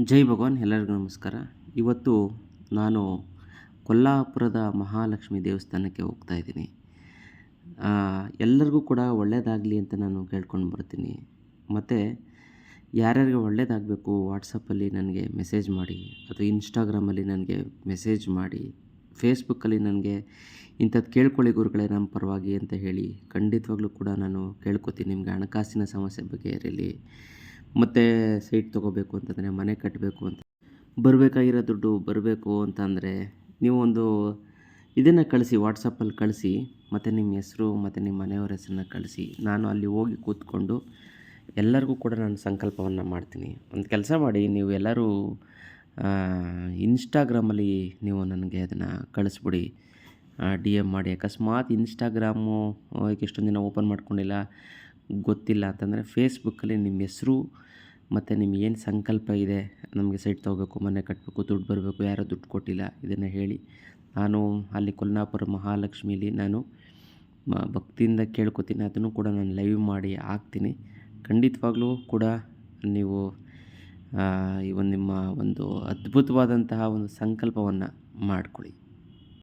ಜೈ ಭಗವಾನ್, ಎಲ್ಲರಿಗೂ ನಮಸ್ಕಾರ. ಇವತ್ತು ನಾನು ಕೊಲ್ಲಾಪುರದ ಮಹಾಲಕ್ಷ್ಮಿ ದೇವಸ್ಥಾನಕ್ಕೆ ಹೋಗ್ತಾ ಇದ್ದೀನಿ. ಎಲ್ಲರಿಗೂ ಕೂಡ ಒಳ್ಳೆಯದಾಗಲಿ ಅಂತ ನಾನು ಕೇಳ್ಕೊಂಡು ಬರ್ತೀನಿ. ಮತ್ತು ಯಾರ್ಯಾರಿಗೆ ಒಳ್ಳೆಯದಾಗಬೇಕು ವಾಟ್ಸಪ್ಪಲ್ಲಿ ನನಗೆ ಮೆಸೇಜ್ ಮಾಡಿ, ಅಥವಾ ಇನ್ಸ್ಟಾಗ್ರಾಮಲ್ಲಿ ನನಗೆ ಮೆಸೇಜ್ ಮಾಡಿ, ಫೇಸ್ಬುಕ್ಕಲ್ಲಿ ನನಗೆ ಇಂಥದ್ದು ಕೇಳ್ಕೊಳ್ಳಿ ಗುರುಗಳೇ ನಮ್ಮ ಪರವಾಗಿ ಅಂತ ಹೇಳಿ ಖಂಡಿತವಾಗ್ಲೂ ಕೂಡ ನಾನು ಕೇಳ್ಕೊತೀನಿ. ನಿಮಗೆ ಹಣಕಾಸಿನ ಸಮಸ್ಯೆ ಬಗೆಹರಿಲಿ, ಮತ್ತು ಸೈಟ್ ತೊಗೋಬೇಕು ಅಂತಂದರೆ, ಮನೆ ಕಟ್ಟಬೇಕು ಅಂತ ಬರಬೇಕಾಗಿರೋ ದುಡ್ಡು ಬರಬೇಕು ಅಂತಂದರೆ ನೀವು ಒಂದು ಇದನ್ನು ಕಳಿಸಿ, ವಾಟ್ಸಪ್ಪಲ್ಲಿ ಕಳಿಸಿ, ಮತ್ತು ನಿಮ್ಮ ಹೆಸರು ಮತ್ತು ನಿಮ್ಮ ಮನೆಯವ್ರ ಹೆಸರನ್ನ ಕಳಿಸಿ. ನಾನು ಅಲ್ಲಿ ಹೋಗಿ ಕೂತ್ಕೊಂಡು ಎಲ್ಲರಿಗೂ ಕೂಡ ನಾನು ಸಂಕಲ್ಪವನ್ನು ಮಾಡ್ತೀನಿ. ಒಂದು ಕೆಲಸ ಮಾಡಿ, ನೀವು ಎಲ್ಲರೂ ಇನ್ಸ್ಟಾಗ್ರಾಮಲ್ಲಿ ನೀವು ನನಗೆ ಅದನ್ನು ಕಳಿಸ್ಬಿಡಿ, ಡಿ ಎಮ್ ಮಾಡಿ. ಅಕಸ್ಮಾತ್ ಇನ್ಸ್ಟಾಗ್ರಾಮು ಎಷ್ಟೊಂದು ದಿನ ಓಪನ್ ಮಾಡ್ಕೊಂಡಿಲ್ಲ, ಗೊತ್ತಿಲ್ಲ ಅಂತಂದರೆ ಫೇಸ್ಬುಕ್ಕಲ್ಲಿ ನಿಮ್ಮ ಹೆಸರು ಮತ್ತು ನಿಮಗೇನು ಸಂಕಲ್ಪ ಇದೆ, ನಮಗೆ ಸೈಟ್ ತೊಗೋಬೇಕು, ಮನೆ ಕಟ್ಟಬೇಕು, ದುಡ್ಡು ಬರಬೇಕು, ಯಾರೋ ದುಡ್ಡು ಕೊಟ್ಟಿಲ್ಲ, ಇದನ್ನು ಹೇಳಿ. ನಾನು ಅಲ್ಲಿ ಕೊಲ್ಲಾಪುರ ಮಹಾಲಕ್ಷ್ಮೀಲಿ ನಾನು ಭಕ್ತಿಯಿಂದ ಕೇಳ್ಕೊತೀನಿ. ಅದನ್ನು ಕೂಡ ನಾನು ಲೈವ್ ಮಾಡಿ ಹಾಕ್ತೀನಿ. ಖಂಡಿತವಾಗ್ಲೂ ಕೂಡ ನೀವು ಈ ಒಂದು ನಿಮ್ಮ ಒಂದು ಅದ್ಭುತವಾದಂತಹ ಒಂದು ಸಂಕಲ್ಪವನ್ನು ಮಾಡಿಕೊಳ್ಳಿ.